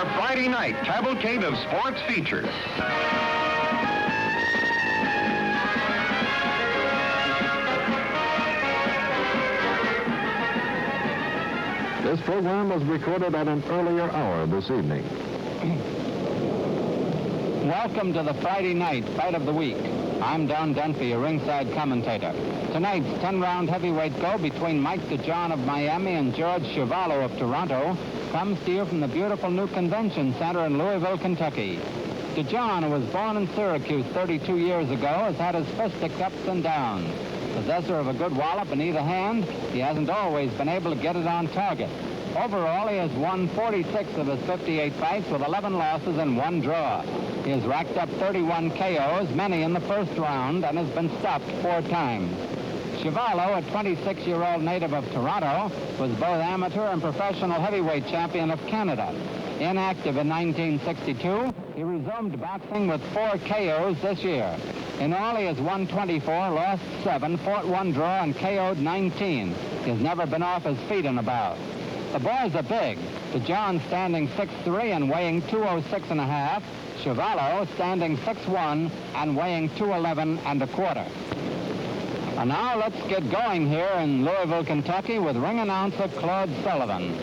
our Friday night cavalcade of sports features. This program was recorded at an earlier hour this evening. Welcome to the Friday night fight of the week. I'm Don Dunphy, a ringside commentator. Tonight's 10-round heavyweight go between Mike DeJohn of Miami and George Chuvalo of Toronto comes to you from the beautiful new convention center in Louisville, Kentucky. DeJohn, who was born in Syracuse 32 years ago, has had his fisticuffs ups and downs. Possessor of a good wallop in either hand, he hasn't always been able to get it on target. Overall, he has won 46 of his 58 fights with 11 losses and 1 draw. He has racked up 31 KOs, many in the first round, and has been stopped 4 times. Chuvalo, a 26-year-old native of Toronto, was both amateur and professional heavyweight champion of Canada. Inactive in 1962, he resumed boxing with 4 KOs this year. In all, he has won 24, lost 7, fought 1 draw, and KO'd 19. He has never been off his feet in a bout. The boys are big. DeJohn standing 6'3" and weighing 206 1/2. Chuvalo standing 6'1" and weighing 211 1/4. And now let's get going here in Louisville, Kentucky with ring announcer Claude Sullivan.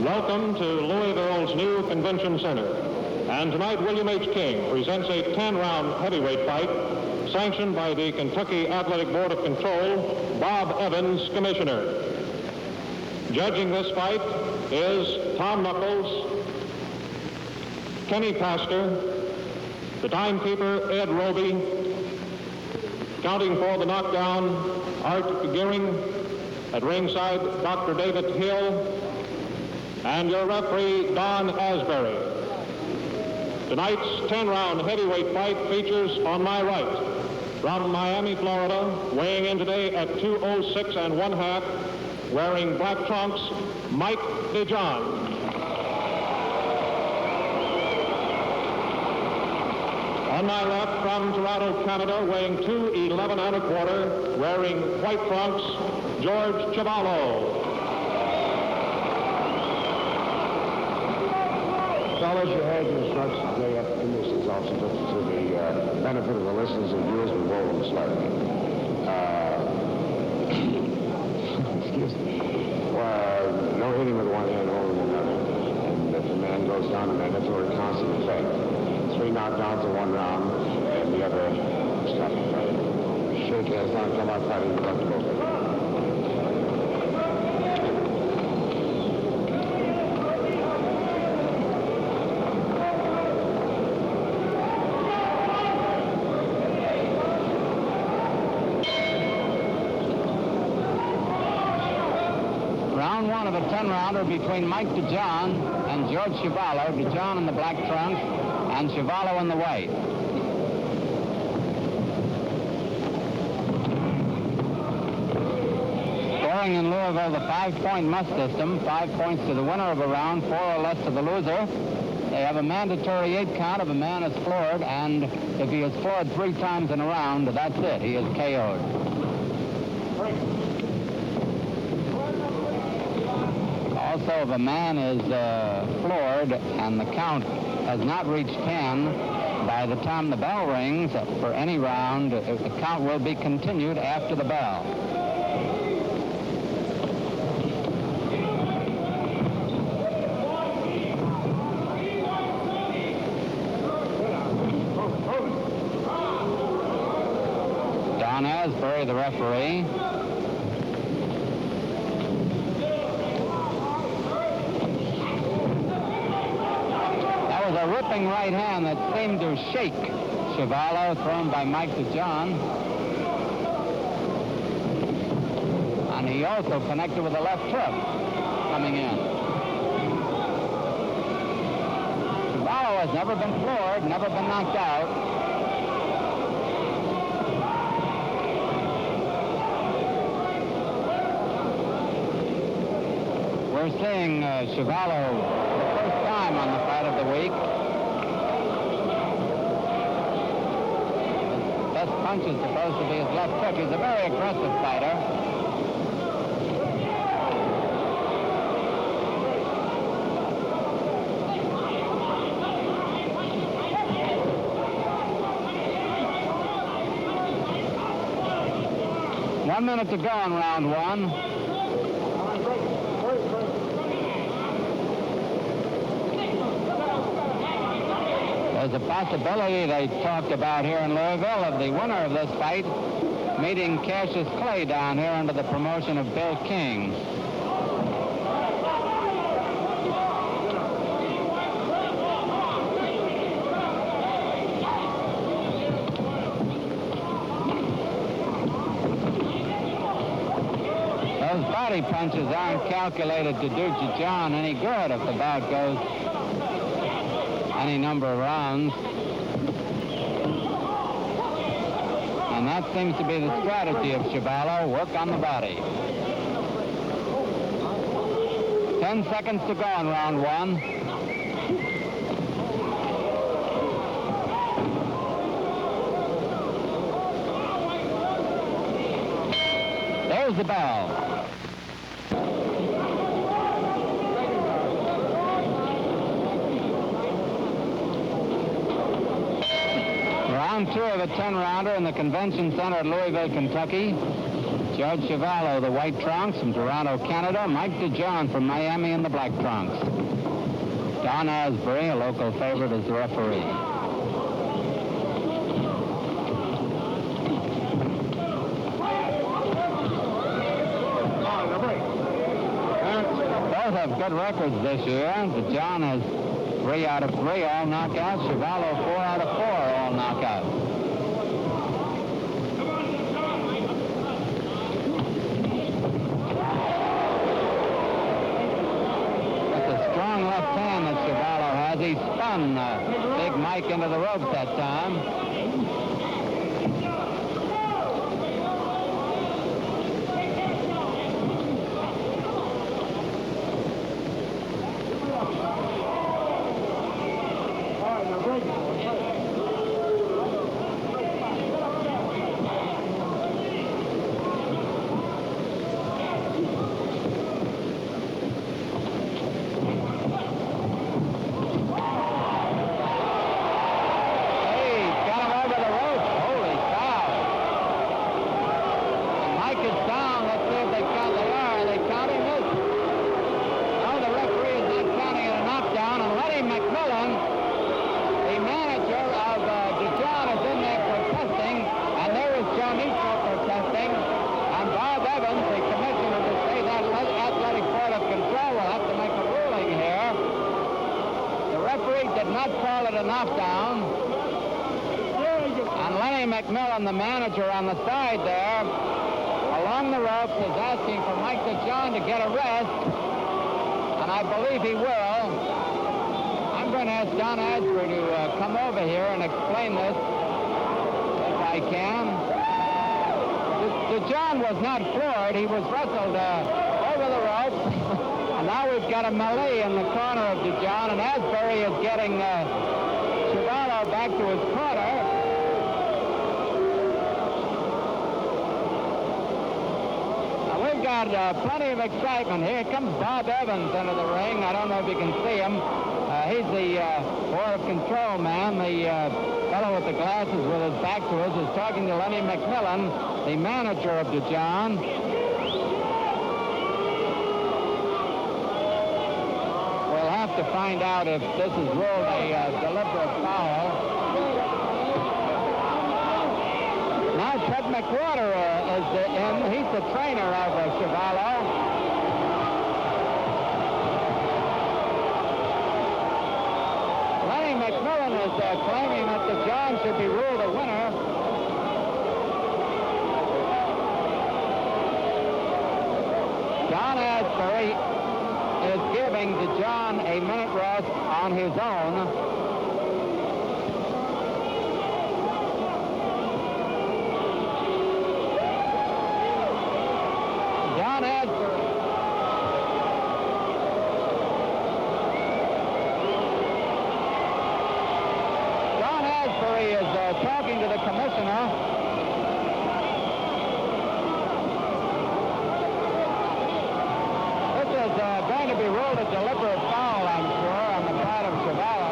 Welcome to Louisville's new convention center. And tonight, William H. King presents a 10-round heavyweight fight sanctioned by the Kentucky Athletic Board of Control, Bob Evans, Commissioner. Judging this fight is Tom Nuckles, Kenny Pastor, the timekeeper, Ed Roby, counting for the knockdown, Art Gearing, at ringside, Dr. David Hill, and your referee, Don Asbury. Tonight's 10-round heavyweight fight features on my right, from Miami, Florida, weighing in today at 206 1/2, wearing black trunks, Mike DeJohn. On my left, from Toronto, Canada, weighing 211 1/4, wearing white trunks, George Chuvalo. Fellas, you heard the instructions today, and this is also just to the benefit of the listeners and viewers, we roll them slightly. Excuse me. Well, no hitting with one hand, holding another. And if the man goes down, the mandatory constant effect. 3 knockdowns in 1 round, and the other stop the fight. Shake hands down, come out fighting, you have to go for it. Round 1 of a 10-rounder between Mike DeJohn and George Chuvalo. DeJohn in the black trunks and Chuvalo in the white. Scoring in Louisville, the 5-point must system. 5 points to the winner of a round, 4 or less to the loser. They have a mandatory 8 count if a man is floored, and if he is floored 3 times in a round, that's it. He is KO'd. Also, if a man is floored and the count has not reached 10, by the time the bell rings for any round, the count will be continued after the bell. Don Asbury, the referee. A ripping right hand that seemed to shake Chuvalo, thrown by Mike DeJohn. And he also connected with a left hook coming in. Chuvalo has never been floored, never been knocked out. We're seeing Chuvalo the first time on the fight of the week. His best punch is supposed to be his left hook. He's a very aggressive fighter. 1 minute to go in round one. There's a possibility they talked about here in Louisville of the winner of this fight meeting Cassius Clay down here under the promotion of Bill King. Those body punches aren't calculated to do DeJohn any good if the bout goes any number of rounds. And that seems to be the strategy of Chuvalo, work on the body. 10 seconds to go in round one. There's the bell. Round two of a 10-rounder in the Convention Center at Louisville, Kentucky. George Chuvalo, the white trunks from Toronto, Canada. Mike DeJohn from Miami in the black trunks. Don Asbury, a local favorite, is the referee. Both have good records this year. DeJohn has 3 out of 3 all knockouts. Chuvalo 4 out of 4 all knockouts. That's a strong left hand that Chuvalo has. He spun Big Mike into the ropes that time. Knockdown. And Lenny McMillan, the manager on the side there, along the ropes, is asking for Mike DeJohn to get a rest, and I believe he will. I'm going to ask Don Asbury to come over here and explain this, if I can. DeJohn was not floored. He was wrestled over the ropes. And now we've got a melee in the corner of DeJohn, and Asbury is getting Chuvalo back to his corner. Now we've got plenty of excitement. Here comes Bob Evans into the ring. I don't know if you can see him. He's the board of control man. The fellow with the glasses with his back to us is talking to Lenny McMillan, the manager of DeJohn. To find out if this is ruled a deliberate foul. Now Ted McWhorter is in. He's the trainer of Chuvalo. Lenny McMillan is claiming that DeJohn should be ruled a winner. Don Asbury is giving DeJohn a minute rest on his own. Don Asbury. Don Asbury is talking to the commissioner. Going to be ruled a deliberate foul, I'm sure, on the part of Chuvalo.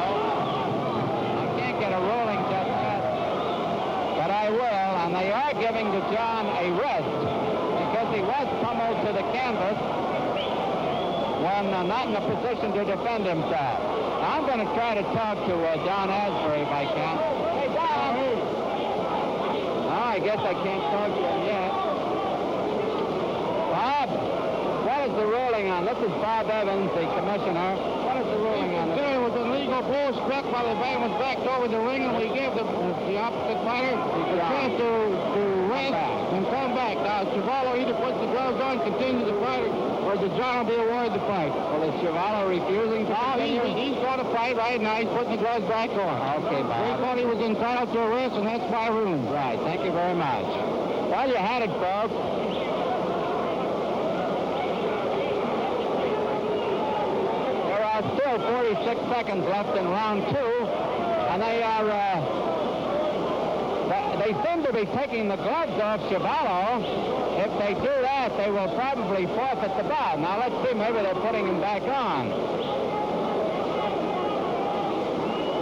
giving DeJohn a rest because he was pummeled to the canvas when not in a position to defend himself. Now, I'm going to try to talk to Don Asbury if I can. Hey, Don! Oh, I guess I can't talk to him yet. Bob, what is the ruling on? This is Bob Evans, the commissioner. What is the ruling on this? There was an illegal blow struck while the man was backed over the ring, and we gave the opposite fighter a chance to rest and come back. Now, Chuvalo either puts the gloves on, continues the fight, or DeJohn will be awarded the fight. Well, is Chuvalo refusing to continue? He's going to fight right now. He's putting the gloves back on. Okay, Bob. We thought he was entitled to a rest, and that's my ruling. Right. Thank you very much. Well, you had it, folks. There are still 46 seconds left in round 2, and they are... They seem to be taking the gloves off Chuvalo. If they do that, they will probably forfeit the bout. Now, let's see. Maybe they're putting him back on.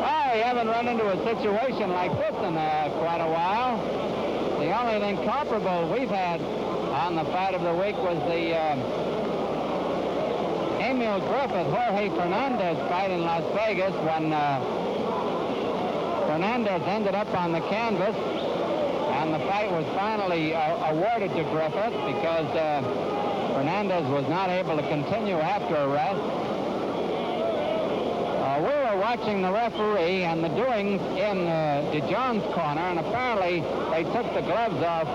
Well, we haven't run into a situation like this in quite a while. The only thing comparable we've had on the fight of the week was the Emil Griffith-Jorge Fernandez fight in Las Vegas when Fernandez ended up on the canvas. And the fight was finally awarded to Griffith because Fernandez was not able to continue after a rest. We were watching the referee and the doings in DeJohn's corner, and apparently they took the gloves off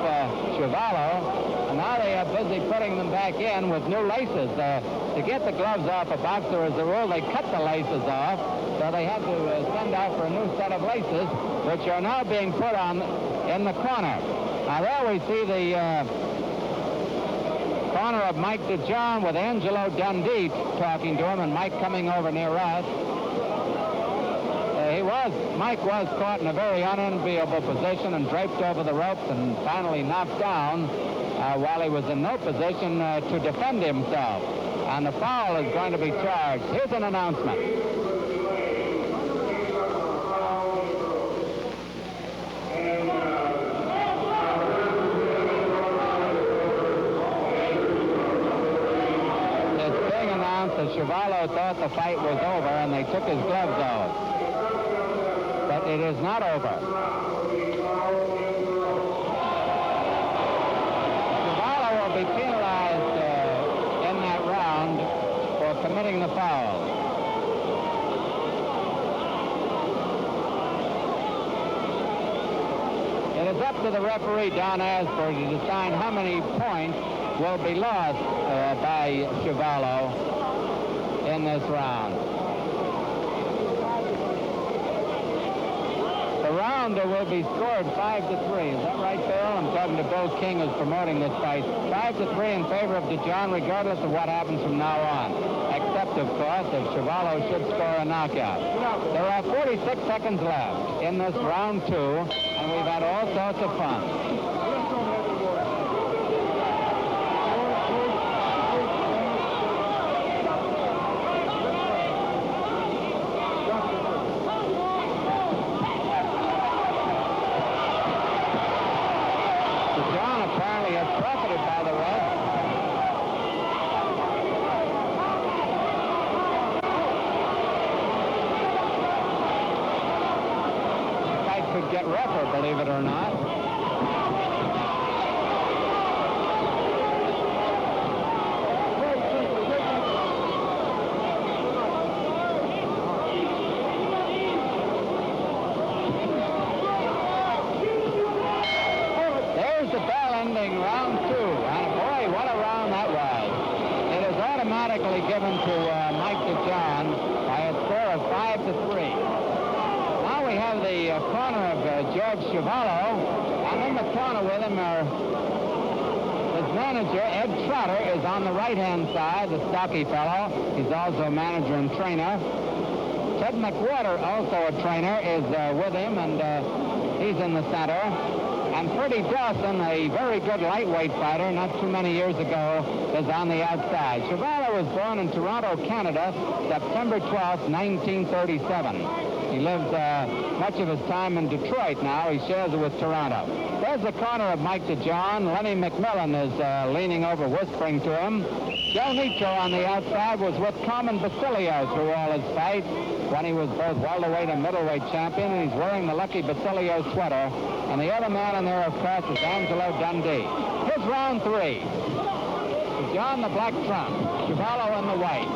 Chuvalo, and now they are busy putting them back in with new laces. To get the gloves off a boxer, as a rule, they cut the laces off, so they had to send out for a new set of laces, which are now being put on in the corner. Now there we see the corner of Mike DeJohn with Angelo Dundee talking to him, and Mike coming over near us. Mike was caught in a very unenviable position and draped over the ropes and finally knocked down while he was in no position to defend himself. And the foul is going to be charged. Here's an announcement. Chuvalo thought the fight was over, and they took his gloves off. But it is not over. Chuvalo will be penalized in that round for committing the foul. It is up to the referee, Don Asbury, to decide how many points will be lost by Chuvalo in this round. The round will be scored 5-3. Is that right, Bill? I'm talking to Bill King, who's promoting this fight. 5-3 in favor of DeJohn, regardless of what happens from now on. Except, of course, if Chuvalo should score a knockout. There are 46 seconds left in this round 2, and we've had all sorts of fun. Get rougher, believe it or not. There's the bell ending round 2, and boy, what a round that was. It is automatically given to Mike DeJohn by a score of 5-3. We have the corner of George Chuvalo, and in the corner with him his manager, Ed Trotter, is on the right-hand side, the stocky fellow. He's also a manager and trainer. Ted McWhorter, also a trainer, is with him, and he's in the center. And Freddie Dawson, a very good lightweight fighter, not too many years ago, is on the outside. Chuvalo Chuvalo was born in Toronto, Canada, September 12th, 1937. He lives much of his time in Detroit now. He shares it with Toronto. There's the corner of Mike DeJohn. Lenny McMillan is leaning over, whispering to him. Joe Nietzsche on the outside was with Carmen Basilio through all his fights when he was both welterweight and middleweight champion, and he's wearing the Lucky Basilio sweater. And the other man in there, of course, is Angelo Dundee. Here's round 3. DeJohn the black trump, Chuvalo in the white.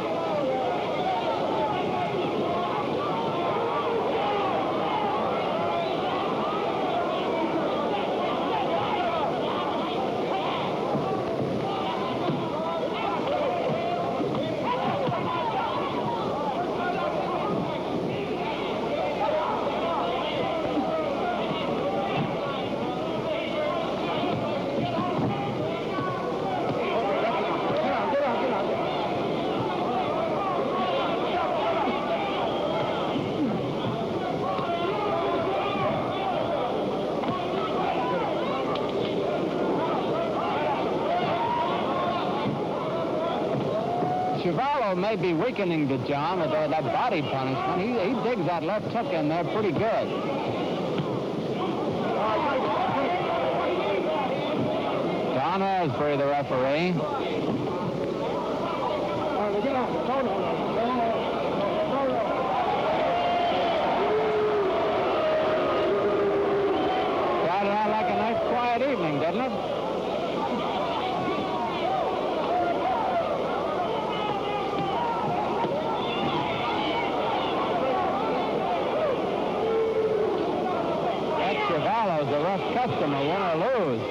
Chuvalo may be weakening DeJohn with that body punishment. He digs that left hook in there pretty good. Don Asbury, the referee. Started out like a nice quiet evening, didn't it? Chuvalo's a rough customer, win or lose.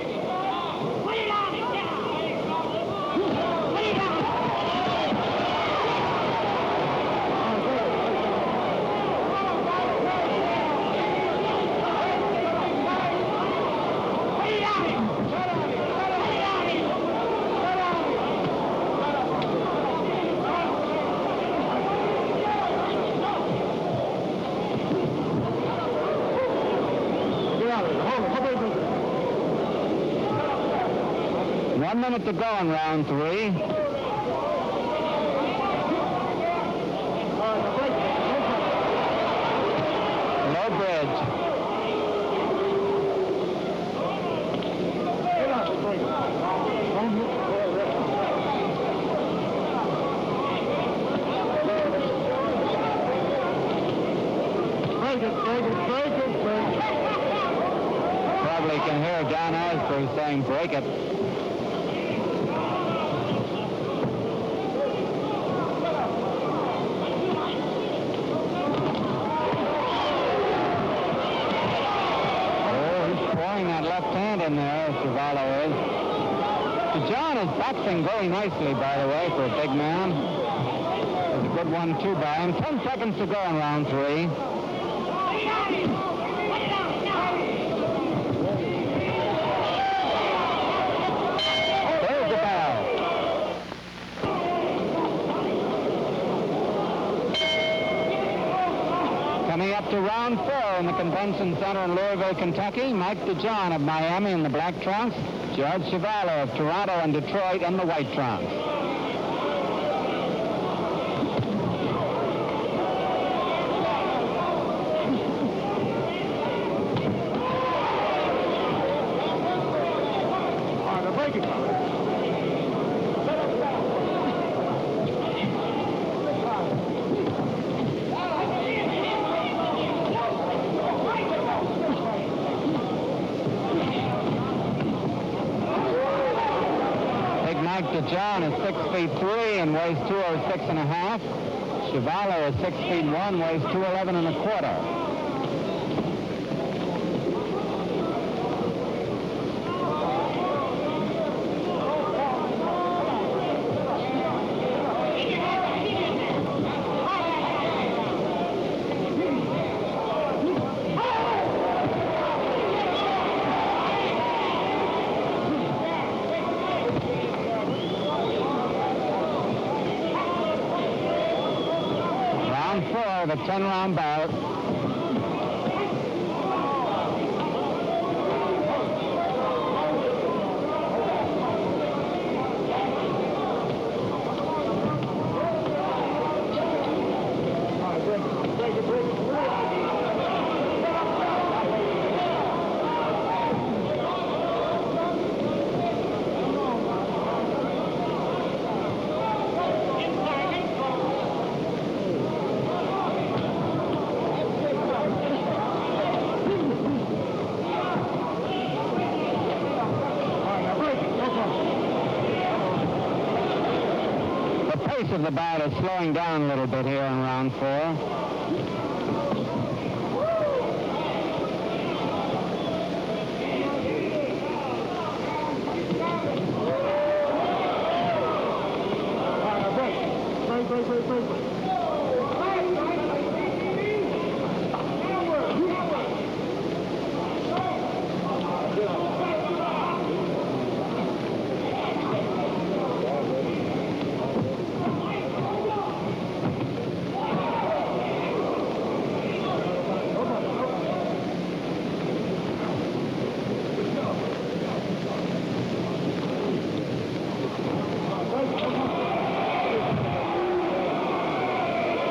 One minute to go in round 3. Low bridge. Probably can hear Don Asbury saying, break it. In there, Chuvalo is. DeJohn is boxing very nicely, by the way, for a big man. There's a good 1-2 by him. 10 seconds to go in round 3. There's the bell. Coming up to round 4 in the Convention Center in Louisville, Kentucky, Mike DeJohn of Miami in the black trunks, George Chuvalo of Toronto and Detroit in the white trunks. Mike DeJohn is 6'3" and weighs 206.5. Chuvalo is 6'1", weighs 211.25. The 10-round bout. pace of the bout is slowing down a little bit here in round 4.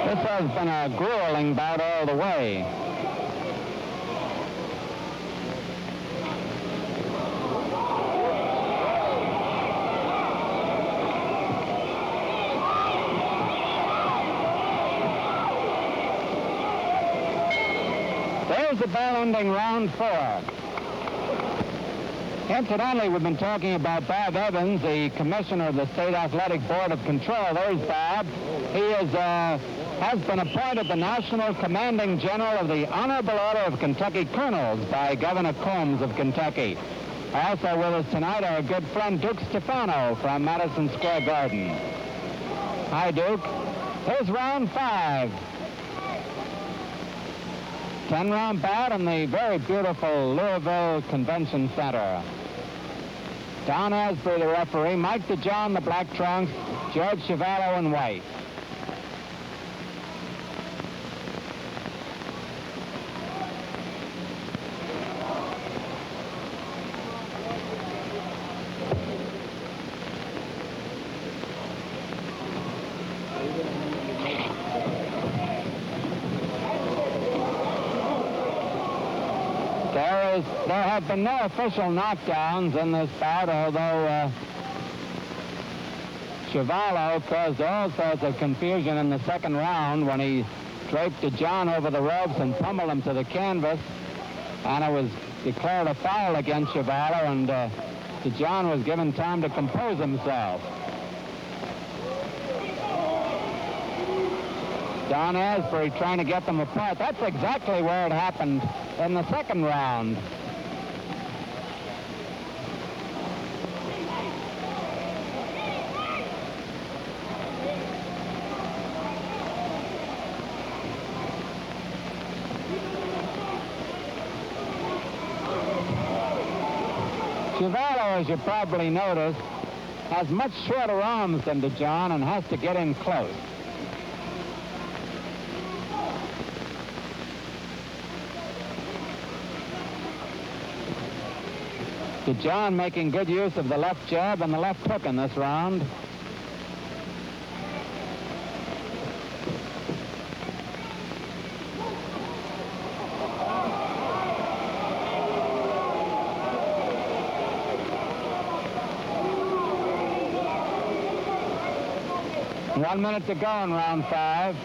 This has been a grueling bout all the way. There's the bell ending round 4. Incidentally, we've been talking about Bob Evans, the commissioner of the State Athletic Board of Control. There's Bob. He has been appointed the National Commanding General of the Honorable Order of Kentucky Colonels by Governor Combs of Kentucky. Also with us tonight, our good friend Duke Stefano from Madison Square Garden. Hi, Duke. Here's round 5. 10-round bout in the very beautiful Louisville Convention Center. Don Asbury, the referee, Mike DeJohn, the black trunks, George Chuvalo in white. There have been no official knockdowns in this bout, although Chuvalo caused all sorts of confusion in the second round when he draped DeJohn over the ropes and pummeled him to the canvas, and it was declared a foul against Chuvalo, and DeJohn was given time to compose himself. Don Asbury trying to get them apart. That's exactly where it happened in the second round. Chuvalo, as you probably noticed, has much shorter arms than DeJohn and has to get in close. DeJohn making good use of the left jab and the left hook in this round. One minute to go in round 5.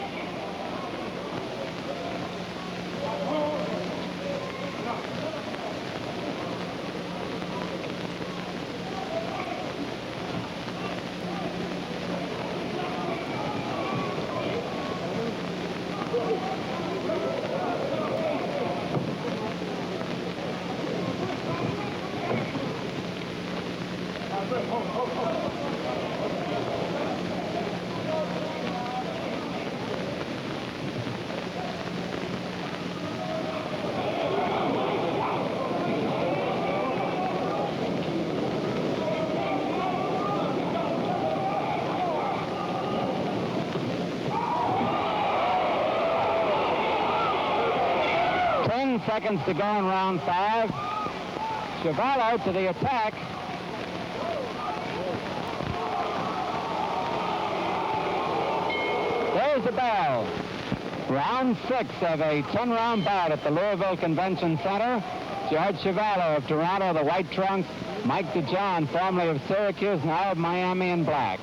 Seconds to go in round 5. Chuvalo to the attack. There's the bell. Round 6 of a 10-round bout at the Louisville Convention Center. George Chuvalo of Toronto, the white trunks. Mike DeJohn, formerly of Syracuse, now of Miami in black.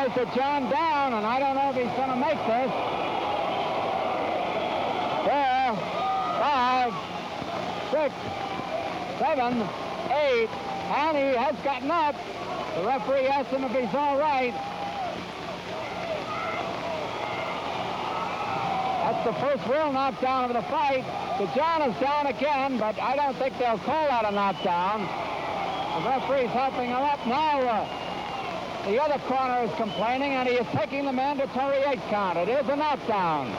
goes DeJohn down, and I don't know if he's going to make this. 4, 5, 6, 7, 8, and he has gotten up. The referee asks him if he's all right. That's the first real knockdown of the fight. DeJohn is down again, but I don't think they'll call that a knockdown. The referee's helping him up now. The other corner is complaining, and he is taking the mandatory 8 count. It is a knockdown.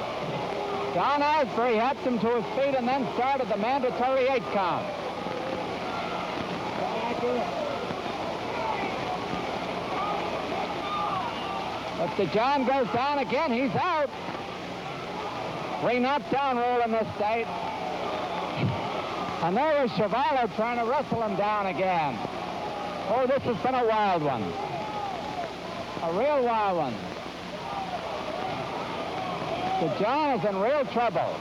John Asbury helped him to his feet and then started the mandatory 8 count. But DeJohn goes down again. He's out. 3 knockdown rule in this state. And there is Chuvalo trying to wrestle him down again. Oh, this has been a wild one. A real wild one. DeJohn is in real trouble.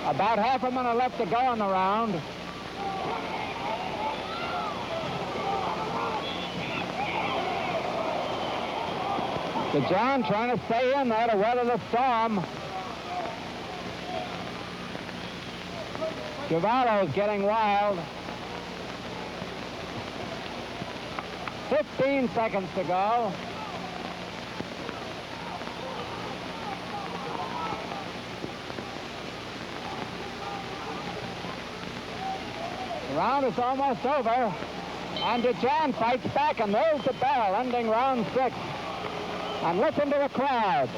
About half a minute left to go in the round. DeJohn trying to stay in there to weather the storm. Chuvalo is getting wild. 15 seconds to go. The round is almost over. And DeJohn fights back, and there's the bell ending round 6. And listen to the crowd.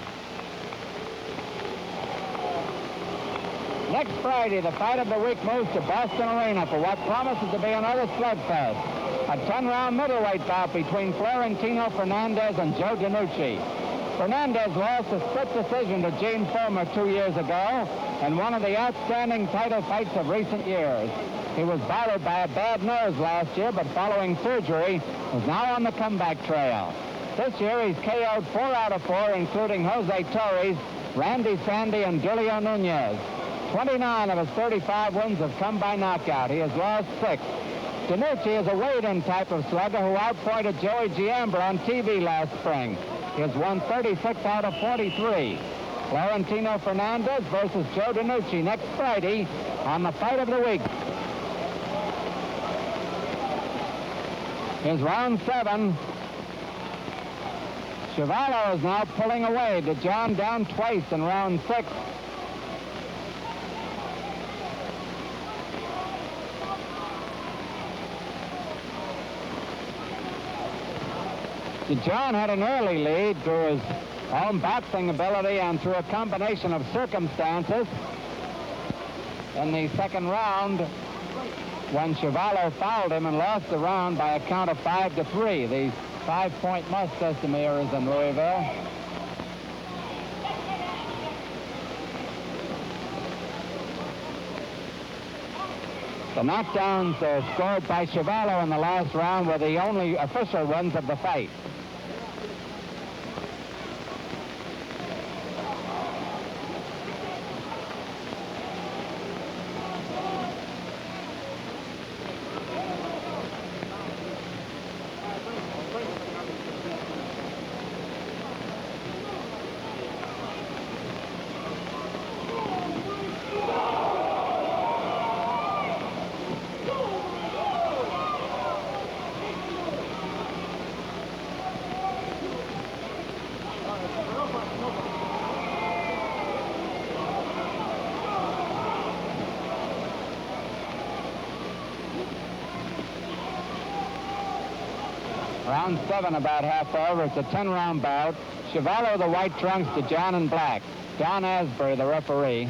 Next Friday, the fight of the week moves to Boston Arena for what promises to be another slugfest. A 10-round middleweight bout between Florentino Fernandez and Joe DiNucci. Fernandez lost a split decision to Gene Fullmer 2 years ago in one of the outstanding title fights of recent years. He was battered by a bad nose last year, but following surgery, is now on the comeback trail. This year, he's KO'd 4 out of 4, including Jose Torres, Randy Sandy, and Gilio Nunez. 29 of his 35 wins have come by knockout. He has lost 6. DiNucci is a weighed-in type of slugger who outpointed Joey Giambra on TV last spring. He has won 36 out of 43. Florentino Fernandez versus Joe DiNucci next Friday on the fight of the week. Here's round 7. Chuvalo is now pulling away. DeJohn down twice in round 6. DeJohn had an early lead through his own boxing ability and through a combination of circumstances. In the second round, when Chuvalo fouled him and lost the round by a count of 5-3. The 5-point must estimators in Louisville. The knockdowns scored by Chuvalo in the last round were the only official ones of the fight. Round 7 about half over. It's a 10-round bout. Chuvalo the white trunks, DeJohn in black. Don Asbury the referee.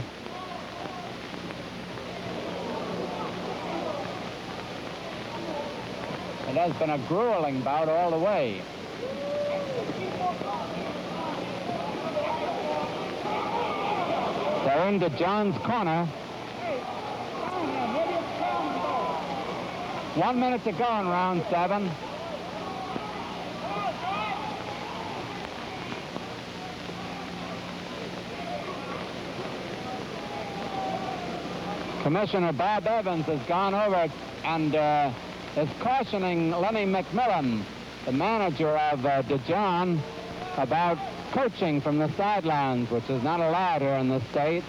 It has been a grueling bout all the way. They're in DeJohn's corner. 1 minute to go in round 7. Commissioner Bob Evans has gone over and is cautioning Lenny McMillan, the manager of DeJohn, about coaching from the sidelines, which is not allowed here in the state.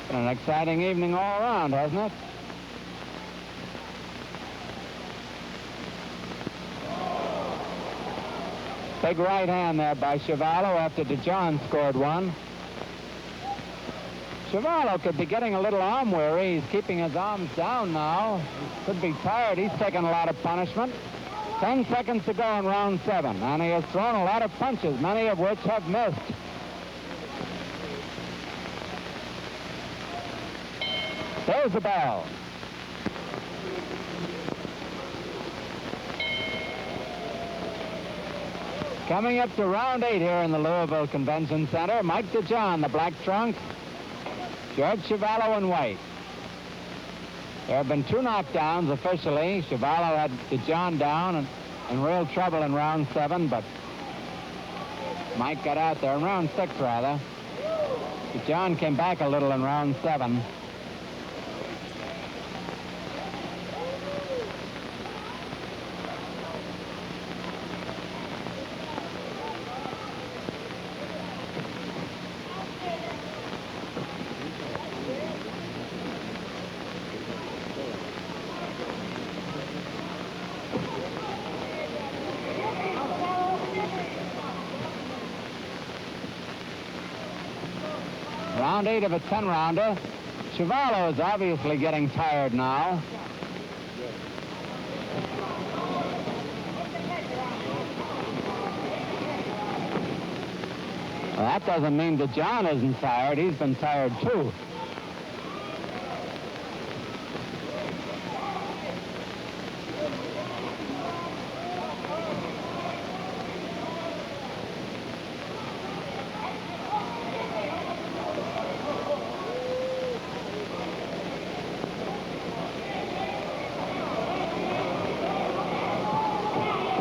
Been an exciting evening all around, hasn't it? Big right hand there by Chuvalo after DeJohn scored one. Chuvalo could be getting a little arm weary. He's keeping his arms down now. He could be tired. He's taken a lot of punishment. 10 seconds to go in round 7, and he has thrown a lot of punches, many of which have missed. There's the bell. Coming up to round 8 here in the Louisville Convention Center, Mike DeJohn, the black trunk, George Chuvalo in white. There have been 2 knockdowns officially. Chuvalo had DeJohn down and in real trouble in round 7, but Mike got out there in round 6, rather. DeJohn came back a little in round 7. Round 8 of a 10-rounder. Chuvalo is obviously getting tired now. Well, that doesn't mean DeJohn isn't tired. He's been tired, too.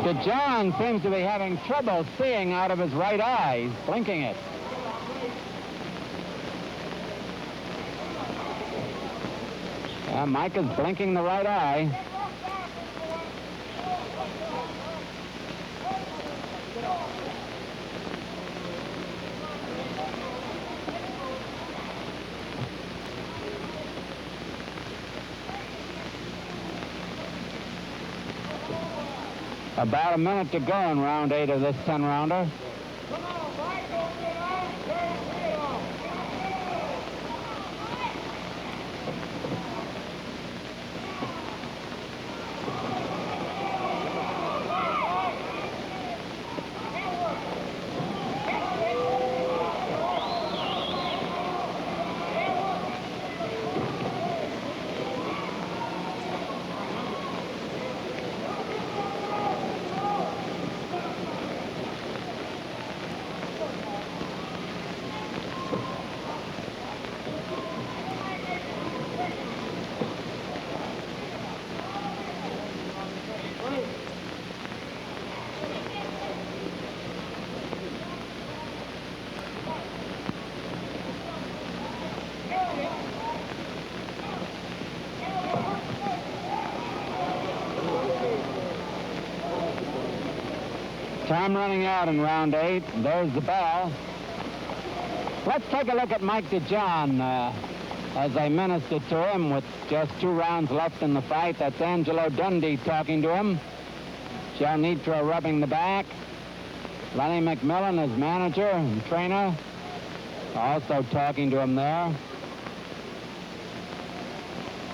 DeJohn seems to be having trouble seeing out of his right eye. He's blinking it. Yeah, Mike is blinking the right eye. About a minute to go in round 8 of this 10-rounder. Time running out in round 8. There's the bell. Let's take a look at Mike DeJohn as I ministered to him with just 2 rounds left in the fight. That's Angelo Dundee talking to him. Joe Nitro rubbing the back. Lenny McMillan, his manager and trainer, also talking to him there.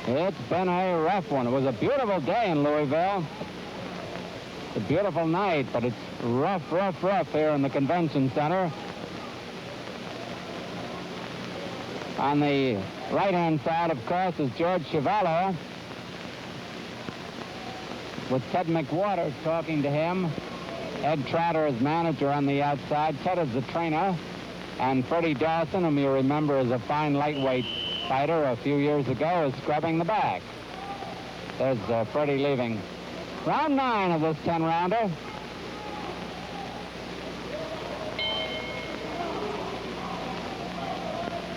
It's been a rough one. It was a beautiful day in Louisville. A beautiful night, but it's rough here in the convention center. On the right-hand side, of course, is George Chuvalo, with Ted McWater talking to him. Ed Trotter is manager on the outside. Ted is the trainer. And Freddie Dawson, whom you remember as a fine lightweight fighter a few years ago, is scrubbing the back. There's Freddie leaving. Round 9 of this 10-rounder.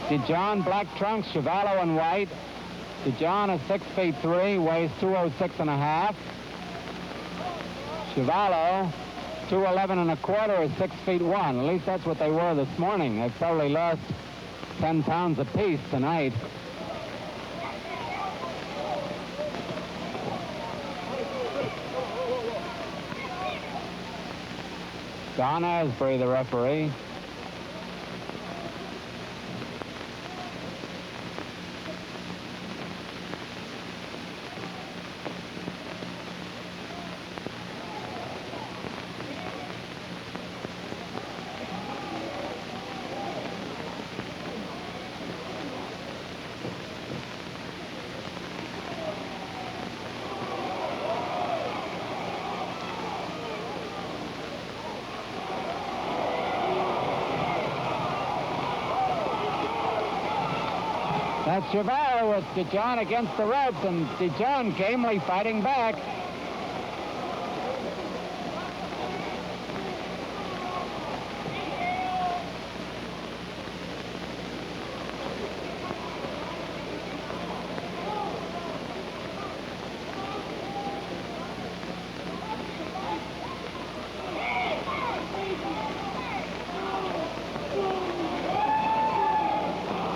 DeJohn, black trunks, Chuvalo in white. DeJohn is 6'3", weighs 206.5. Chuvalo, 211 1/4, is 6'1". At least that's what they were this morning. They've probably lost 10 pounds apiece tonight. Don Asbury, the referee. That's Chuvalo with DeJohn against the ropes, and DeJohn gamely fighting back.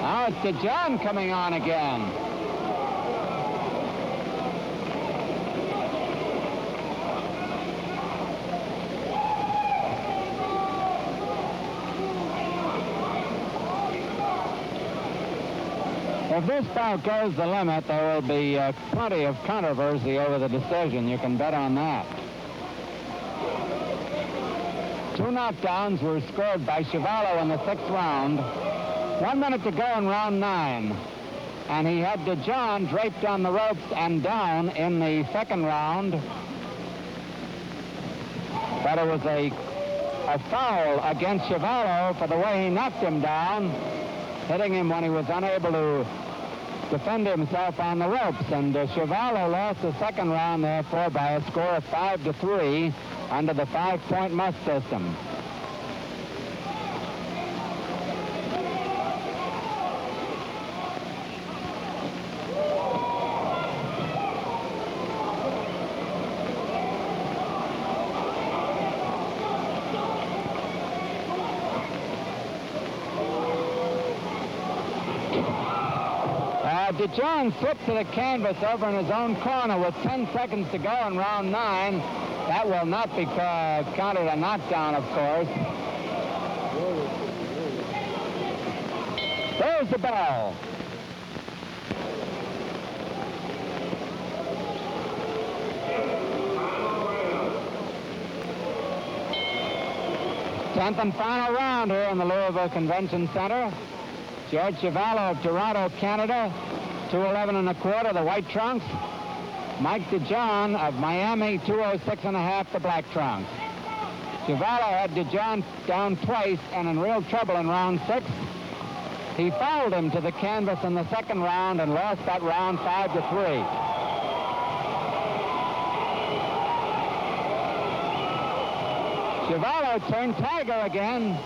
Now it's DeJohn coming on again. If this bout goes the limit, there will be plenty of controversy over the decision. You can bet on that. 2 knockdowns were scored by Chuvalo in the 6th round. 1 minute to go in round 9. And he had DeJohn draped on the ropes and down in the 2nd round. But it was a foul against Chuvalo for the way he knocked him down, hitting him when he was unable to defend himself on the ropes. And Chuvalo lost the 2nd round, therefore, by a score of 5-3 under the 5-point must system. DeJohn slipped to the canvas over in his own corner with 10 seconds to go in round 9. That will not be counted a knockdown, of course. There's the bell. Tenth and final round here in the Louisville Convention Center. George Chuvalo of Toronto, Canada, 211 1/4, the white trunks. Mike DeJohn of Miami, 206 1/2, the black trunks. Chuvalo had DeJohn down twice and in real trouble in round 6. He fouled him to the canvas in the 2nd round and lost that round 5-3. Chuvalo turned tiger again.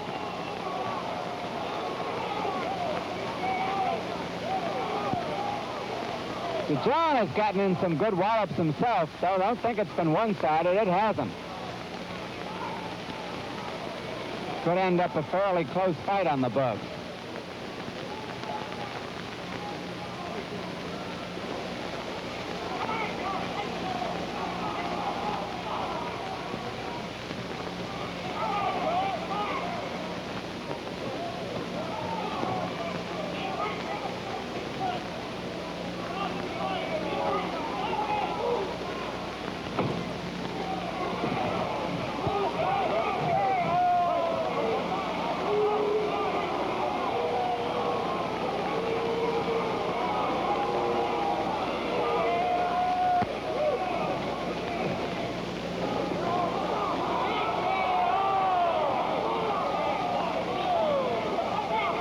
DeJohn has gotten in some good wallops himself, so don't think it's been one-sided. It hasn't. Could end up a fairly close fight on the books.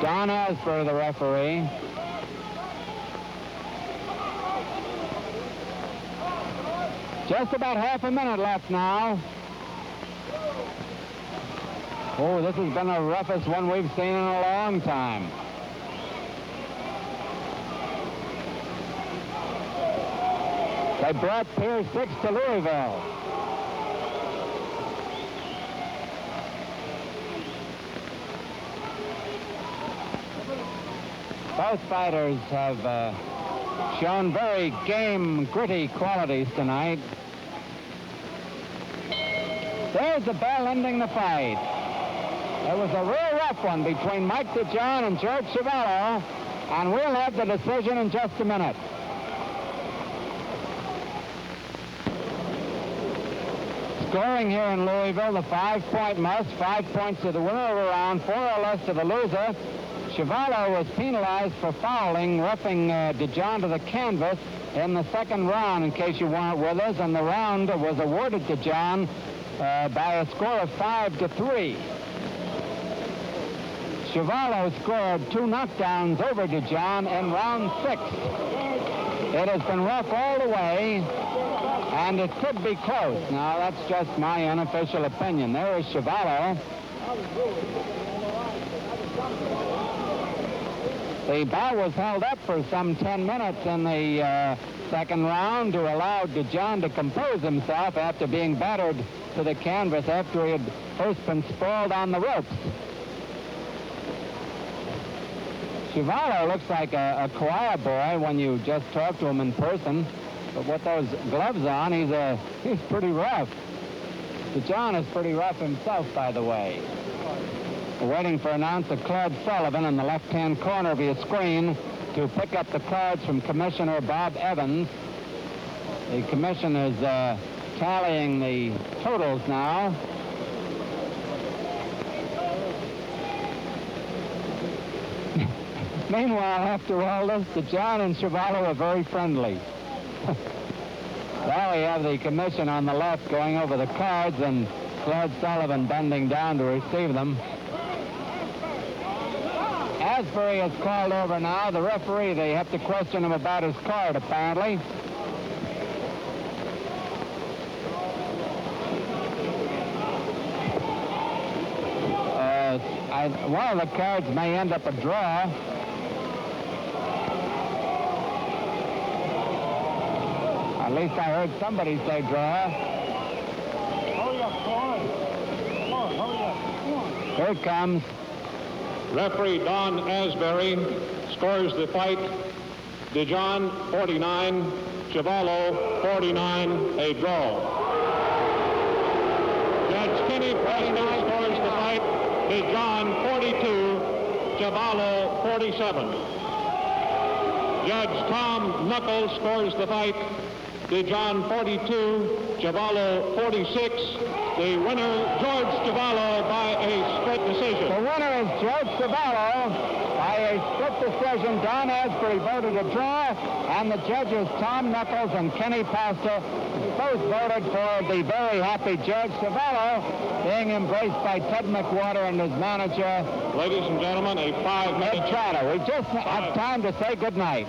Don Asbury, the referee. Just about half a minute left now. Oh, this has been the roughest one we've seen in a long time. They brought Pier 6 to Louisville. Both fighters have shown very game, gritty qualities tonight. There's the bell ending the fight. It was a real rough one between Mike DeJohn and George Chuvalo, and we'll have the decision in just a minute. Scoring here in Louisville, the 5-point must, 5 points to the winner of the round, 4 or less to the loser. Chuvalo was penalized for fouling, roughing DeJohn to the canvas in the second round, in case you weren't with us, and the round was awarded to DeJohn by a score of 5-3. Chuvalo scored 2 knockdowns over DeJohn in round 6. It has been rough all the way, and it could be close. Now, that's just my unofficial opinion. There is Chuvalo. The bout was held up for some 10 minutes in the second round to allow DeJohn to compose himself after being battered to the canvas after he had first been sprawled on the ropes. Chuvalo looks like a quiet boy when you just talk to him in person, but with those gloves on, he's pretty rough. DeJohn is pretty rough himself, by the way. We're waiting for announcer Claude Sullivan in the left-hand corner of your screen to pick up the cards from Commissioner Bob Evans. The commission is tallying the totals now. Meanwhile, after all this, DeJohn and Chuvalo are very friendly. Now we have the commission on the left going over the cards and Claude Sullivan bending down to receive them. Asbury is called over now. The referee, they have to question him about his card, apparently. One of the cards may end up a draw. At least I heard somebody say draw. Hurry up, come on, hurry up. Here it comes. Referee Don Asbury scores the fight. DeJohn 49, Chuvalo 49, a draw. Judge Kenny Presley scores the fight. DeJohn 42, Chuvalo 47. Judge Tom Nuckles scores the fight. DeJohn 42, Chuvalo 46. The winner, George Chuvalo, by a split decision. The winner is George Chuvalo by a split decision. Don Asbury voted a draw, and the judges Tom Nuckles and Kenny Pastor both voted for the very happy George Chuvalo, being embraced by Ted McWhorter and his manager. Ladies and gentlemen, a 5-minute... Ed Trotter. We just have time to say good night.